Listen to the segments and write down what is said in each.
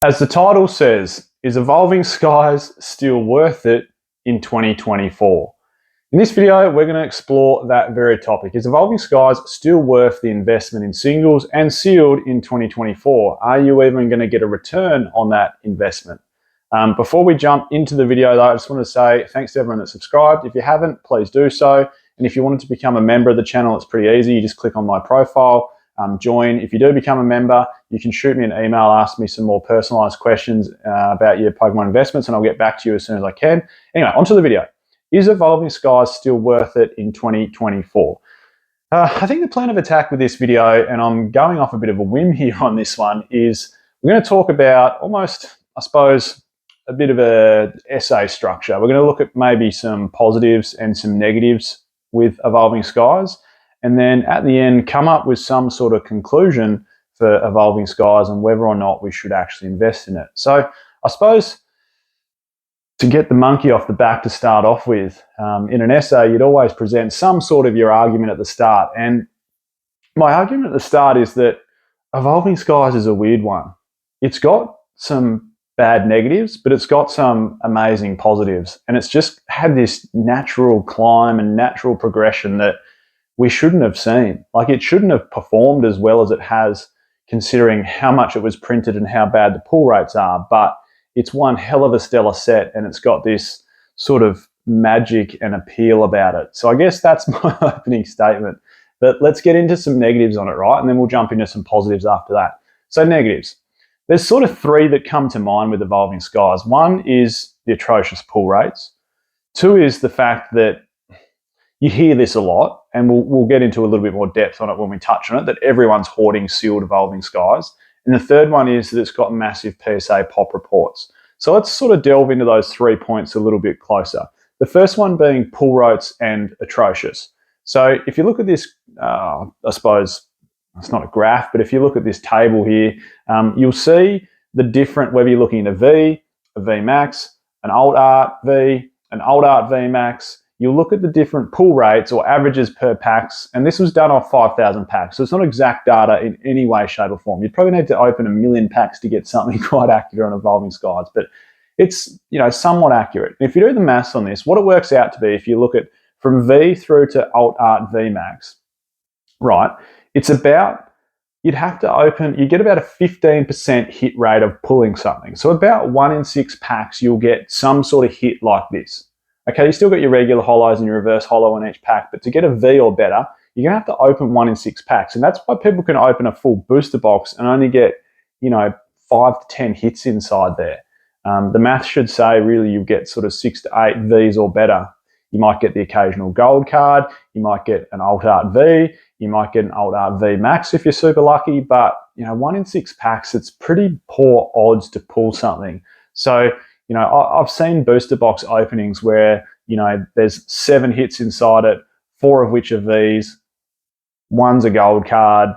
As the title says, is Evolving Skies still worth it in 2024? In this video, we're going to explore that very topic. Is Evolving Skies still worth the investment in singles and sealed in 2024? Are you even going to get a return on that investment? Before we jump into the video, though, I just want to say thanks to everyone that subscribed. If you haven't, please do so. And if you wanted to become a member of the channel, it's pretty easy. You just click on my profile, join. If you do become a member, you can shoot me an email, ask me some more personalized questions about your Pokemon investments, and I'll get back to you as soon as I can. Anyway, onto the video. Is Evolving Skies still worth it in 2024? I think the plan of attack with this video, and I'm going off a bit of a whim here on this one, is we're going to talk about almost, I suppose, a bit of a essay structure. We're going to look at maybe some positives and some negatives with Evolving Skies, and then at the end come up with some sort of conclusion for Evolving Skies and whether or not we should actually invest in it. So I suppose to get the monkey off the back to start off with, in an essay, you'd always present some sort of your argument at the start. And my argument at the start is that Evolving Skies is a weird one. It's got some bad negatives, but it's got some amazing positives. And it's just had this natural climb and natural progression that we shouldn't have seen. Like, it shouldn't have performed as well as it has, considering how much it was printed and how bad the pull rates are. But it's one hell of a stellar set, and it's got this sort of magic and appeal about it. So I guess that's my opening statement. But let's get into some negatives on it, right? And then we'll jump into some positives after that. So negatives. There's sort of three that come to mind with Evolving Skies. One is the atrocious pull rates. Two is the fact that you hear this a lot, and we'll get into a little bit more depth on it when we touch on it, that everyone's hoarding sealed Evolving Skies. And the third one is that it's got massive PSA pop reports. So let's sort of delve into those 3 points a little bit closer. The first one being pull rates and atrocious. So if you look at this, I suppose it's not a graph, but if you look at this table here, you'll see the different, whether you're looking at a V Max, an Alt Art V, an Alt Art V Max, you'll look at the different pull rates or averages per packs, and this was done off 5,000 packs, so it's not exact data in any way, shape or form. You'd probably need to open 1 million packs to get something quite accurate on Evolving Skies, but it's, somewhat accurate. And if you do the maths on this, what it works out to be, if you look at from V through to Alt Art V Max, right, it's about, you'd get about a 15% hit rate of pulling something. So about 1 in 6 packs, you'll get some sort of hit like this. Okay, you still got your regular hollows and your reverse hollow in each pack, but to get a V or better, you're gonna have to open 1 in 6 packs. And that's why people can open a full booster box and only get, 5 to 10 hits inside there. The math should say really you get sort of 6 to 8 Vs or better. You might get the occasional gold card, you might get an Alt Art V, you might get an Alt Art V Max if you're super lucky, but 1 in 6 packs, it's pretty poor odds to pull something. So, I've seen booster box openings where, there's 7 hits inside it, 4 of which are Vs, 1's a gold card,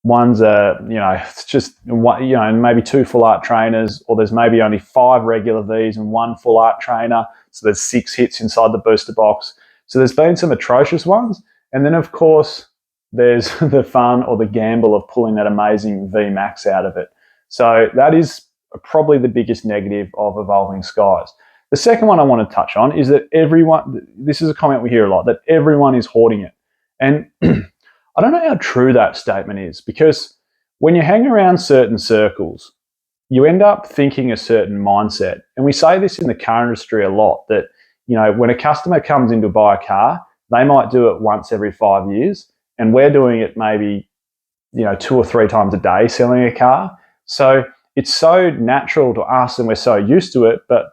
1's it's just, maybe 2 full art trainers, or there's maybe only 5 regular Vs and 1 full art trainer. So there's 6 hits inside the booster box. So there's been some atrocious ones. And then, of course, there's the fun or the gamble of pulling that amazing V Max out of it. So that is probably the biggest negative of Evolving Skies. The second one I want to touch on is that this is a comment we hear a lot, that everyone is hoarding it. And I don't know how true that statement is, because when you hang around certain circles, you end up thinking a certain mindset. And we say this in the car industry a lot, that, when a customer comes in to buy a car, they might do it once every 5 years, and we're doing it maybe, 2 or 3 times a day selling a car. So it's so natural to us and we're so used to it, but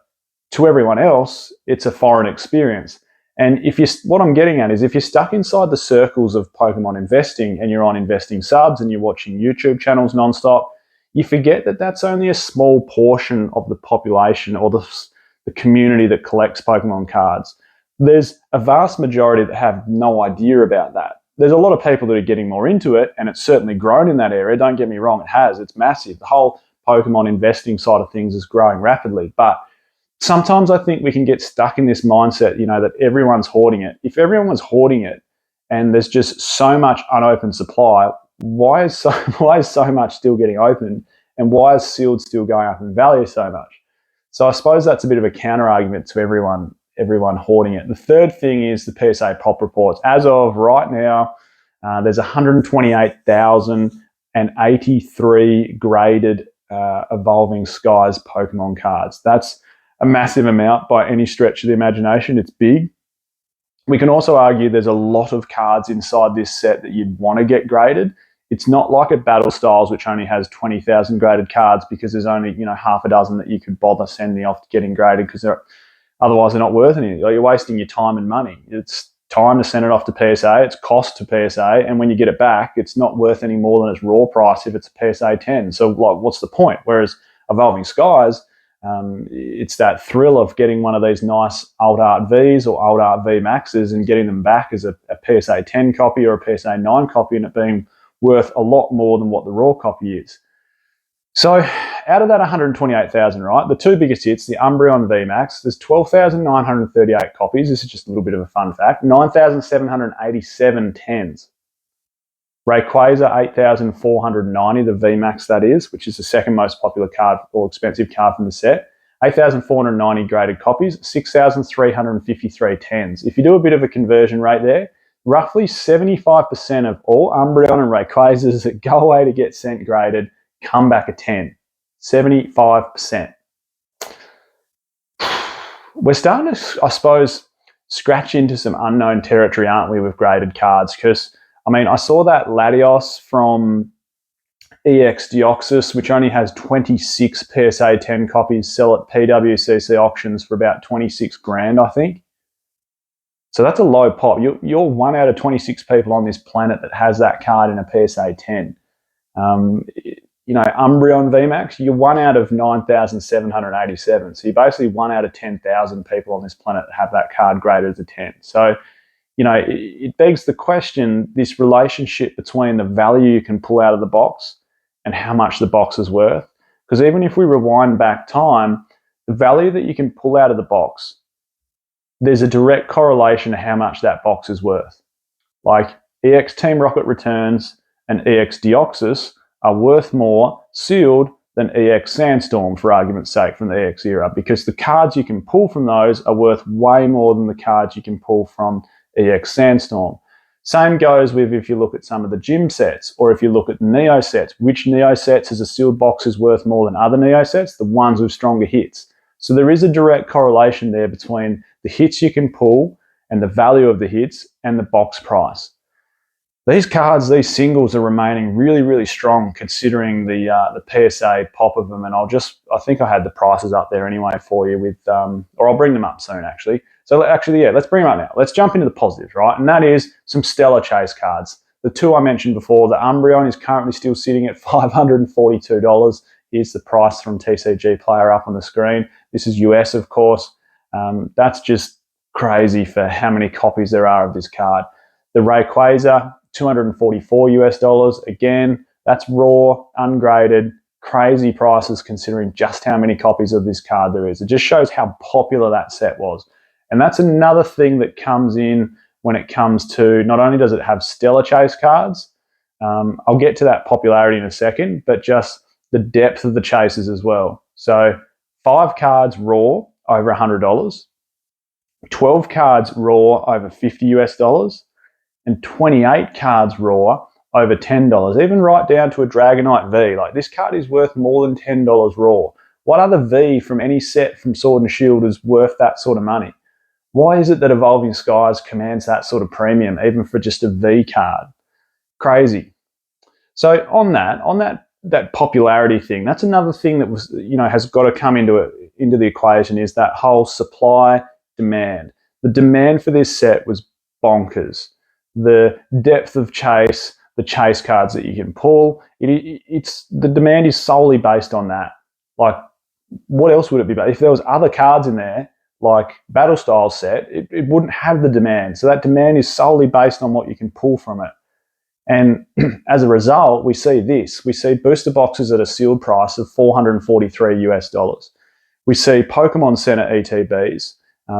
to everyone else, it's a foreign experience. And what I'm getting at is, if you're stuck inside the circles of Pokemon investing and you're on investing subs and you're watching YouTube channels nonstop, you forget that that's only a small portion of the population or the community that collects Pokemon cards. There's a vast majority that have no idea about that. There's a lot of people that are getting more into it, and it's certainly grown in that area. Don't get me wrong, it has. It's massive. The whole Pokemon investing side of things is growing rapidly. But sometimes I think we can get stuck in this mindset, that everyone's hoarding it. If everyone was hoarding it and there's just so much unopened supply, why is so much still getting opened And why is sealed still going up in value so much? So I suppose that's a bit of a counter argument to everyone hoarding it. The third thing is the PSA pop reports. As of right now, there's 128,083 graded Evolving Skies Pokemon cards. That's a massive amount by any stretch of the imagination. It's big. We can also argue there's a lot of cards inside this set that you'd want to get graded. It's not like a Battle Styles, which only has 20,000 graded cards, because there's only half a dozen that you could bother sending off to getting graded, because otherwise they're not worth anything. Like, you're wasting your time and money. It's time to send it off to PSA. It's cost to PSA, and when you get it back, it's not worth any more than its raw price if it's a PSA 10. So, like, what's the point? Whereas Evolving Skies, it's that thrill of getting one of these nice Alt Art Vs or Alt Art V Maxes and getting them back as a PSA 10 copy or a PSA 9 copy, and it being worth a lot more than what the raw copy is. So out of that 128,000, right, the two biggest hits, the Umbreon VMAX, there's 12,938 copies. This is just a little bit of a fun fact. 9,787 tens. Rayquaza, 8,490, the VMAX that is, which is the second most popular card or expensive card from the set. 8,490 graded copies, 6,353 tens. If you do a bit of a conversion rate there, roughly 75% of all Umbreon and Rayquazas that go away to get sent graded come back a 10. 75%. We're starting to, I suppose, scratch into some unknown territory, aren't we, with graded cards? Because, I mean, I saw that Latios from EX Deoxys, which only has 26 PSA 10 copies, sell at PWCC auctions for about 26 grand, I think. So that's a low pop. You're 1 out of 26 people on this planet that has that card in a PSA 10. Umbreon VMAX, you're 1 out of 9,787. So you're basically 1 out of 10,000 people on this planet that have that card graded as a 10. So, it begs the question, this relationship between the value you can pull out of the box and how much the box is worth. Because even if we rewind back time, the value that you can pull out of the box, there's a direct correlation to how much that box is worth. Like EX Team Rocket Returns and EX Deoxys are worth more sealed than EX Sandstorm, for argument's sake, from the EX era, because the cards you can pull from those are worth way more than the cards you can pull from EX Sandstorm. Same goes with if you look at some of the gym sets, or if you look at Neo sets. Which Neo sets as a sealed box is worth more than other Neo sets? The ones with stronger hits. So there is a direct correlation there between the hits you can pull and the value of the hits and the box price. These cards, these singles, are remaining really, really strong considering the PSA pop of them. And I think I had the prices up there anyway for you with, or I'll bring them up soon actually. So actually, yeah, let's bring them up now. Let's jump into the positives, right? And that is some stellar chase cards. The two I mentioned before, the Umbreon is currently still sitting at $542. Here's the price from TCG Player up on the screen. This is US, of course. That's just crazy for how many copies there are of this card. The Rayquaza, $244. Again, that's raw, ungraded, crazy prices considering just how many copies of this card there is. It just shows how popular that set was. And that's another thing that comes in when it comes to, not only does it have stellar chase cards, I'll get to that popularity in a second, but just the depth of the chases as well. So 5 cards raw over $100, 12 cards raw over $50, and 28 cards raw over $10, even right down to a Dragonite V. Like, this card is worth more than $10 raw. What other V from any set from Sword and Shield is worth that sort of money? Why is it that Evolving Skies commands that sort of premium, even for just a V card? Crazy. So on that popularity thing, that's another thing that was, has got to come into the equation, is that whole supply demand. The demand for this set was bonkers. The depth of chase, the chase cards that you can pull, it's the demand is solely based on that. Like, what else would it be about? If there was other cards in there, like Battle Style set, it wouldn't have the demand. So that demand is solely based on what you can pull from it. And as a result, we see this. We see booster boxes at a sealed price of $443. We see Pokemon Center ETBs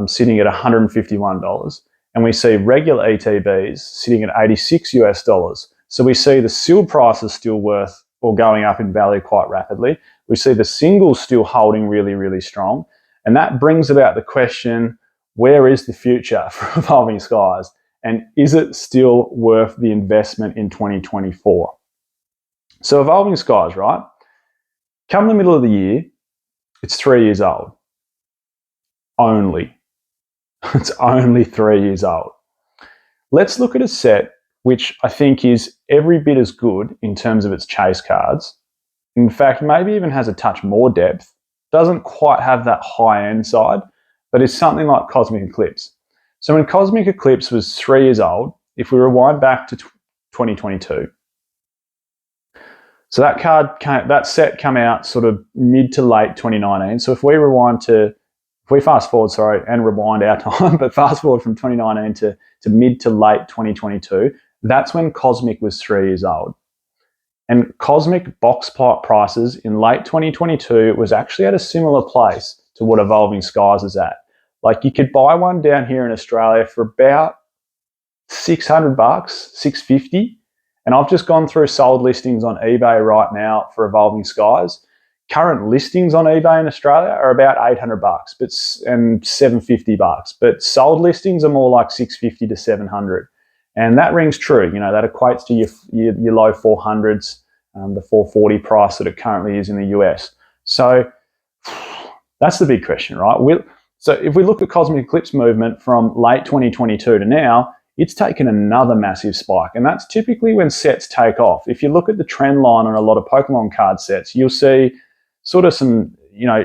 sitting at $151. And we see regular ETBs sitting at $86. So we see the sealed price is still worth or going up in value quite rapidly. We see the singles still holding really, really strong. And that brings about the question, where is the future for Evolving Skies? And is it still worth the investment in 2024? So Evolving Skies, right? Come the middle of the year, it's 3 years old. Only. It's only 3 years old. Let's look at a set which I think is every bit as good in terms of its chase cards. In fact, maybe even has a touch more depth. Doesn't quite have that high-end side, but is something like Cosmic Eclipse. So when Cosmic Eclipse was 3 years old, if we rewind back to 2022, so that set came out sort of mid to late 2019. So if we fast forward, and rewind our time, but fast forward from 2019 to mid to late 2022, that's when Cosmic was 3 years old. And Cosmic box prices in late 2022 was actually at a similar place to what Evolving Skies is at. Like, you could buy one down here in Australia for about $600, $650. And I've just gone through sold listings on eBay right now for Evolving Skies. Current listings on eBay in Australia are about $800 and $750, but sold listings are more like $650 to $700. And that rings true. You know, that equates to your low 400s, the 440 price that it currently is in the US. So that's the big question, right? So if we look at Cosmic Eclipse movement from late 2022 to now, it's taken another massive spike. And that's typically when sets take off. If you look at the trend line on a lot of Pokemon card sets, you'll see sort of some,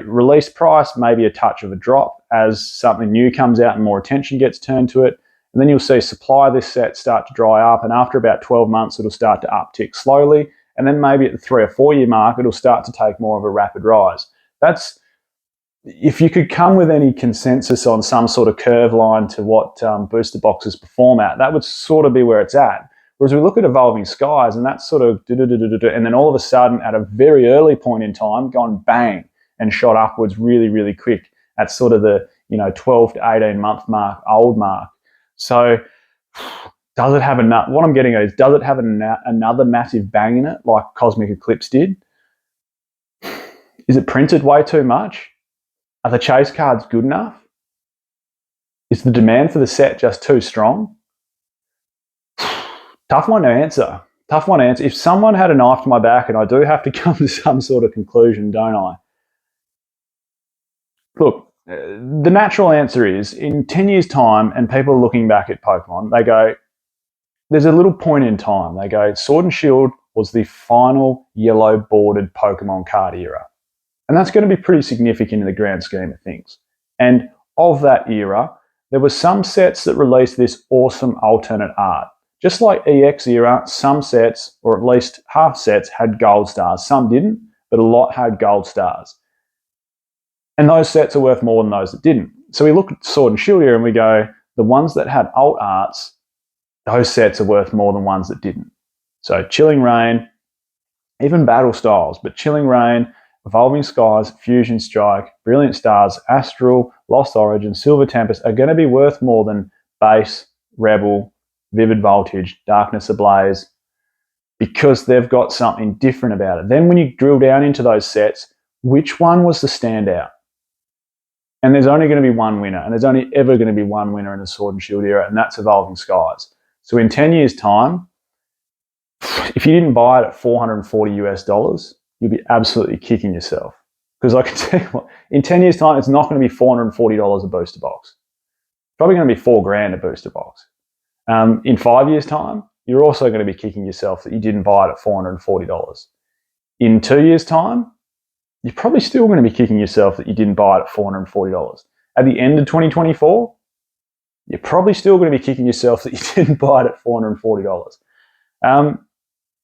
release price, maybe a touch of a drop as something new comes out and more attention gets turned to it. And then you'll see supply of this set start to dry up. And after about 12 months, it'll start to uptick slowly. And then maybe at the 3 or 4 year mark, it'll start to take more of a rapid rise. If you could come with any consensus on some sort of curve line to what booster boxes perform at, that would sort of be where it's at. Whereas we look at Evolving Skies, and that's sort of and then all of a sudden at a very early point in time, gone bang and shot upwards really, really quick at sort of the 12 to 18 month mark, old mark. So does it have what I'm getting at is, does it have another massive bang in it like Cosmic Eclipse did? Is it printed way too much? Are the chase cards good enough? Is the demand for the set just too strong? Tough one to answer. If someone had a knife to my back, and I do have to come to some sort of conclusion, don't I? Look, the natural answer is, in 10 years' time, and people are looking back at Pokemon, they go, there's a little point in time. They go, Sword and Shield was the final yellow bordered Pokemon card era. And that's going to be pretty significant in the grand scheme of things. And of that era, there were some sets that released this awesome alternate art. Just like EX era, some sets, or at least half sets, had gold stars. Some didn't, but a lot had gold stars. And those sets are worth more than those that didn't. So we look at Sword and Shield here and we go, the ones that had alt arts, those sets are worth more than ones that didn't. So Chilling Reign, even Battle Styles, but Chilling Reign, Evolving Skies, Fusion Strike, Brilliant Stars, Astral, Lost Origin, Silver Tempest are going to be worth more than Base, Rebel, Vivid Voltage, Darkness Ablaze, because they've got something different about it. Then when you drill down into those sets, which one was the standout? And there's only going to be one winner, and there's only ever going to be one winner in the Sword and Shield era, and that's Evolving Skies. So in 10 years' time, if you didn't buy it at $440, you'll be absolutely kicking yourself. Because I can tell you what, in 10 years' time, it's not going to be $440 a booster box. It's probably going to be $4,000 a booster box. In 5 years' time, you're also going to be kicking yourself that you didn't buy it at $440. In 2 years' time, you're probably still going to be kicking yourself that you didn't buy it at $440. At the end of 2024, you're probably still going to be kicking yourself that you didn't buy it at $440.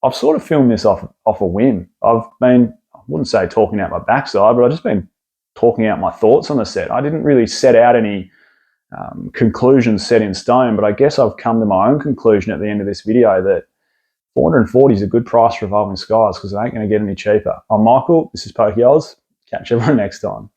I've sort of filmed this off a whim. I've been, I wouldn't say talking out my backside, but I've just been talking out my thoughts on the set. I didn't really set out any conclusions set in stone, but I guess I've come to my own conclusion at the end of this video that $440 is a good price for Evolving Skies because it ain't going to get any cheaper. I'm Michael, this is Pokeoz. Catch everyone next time.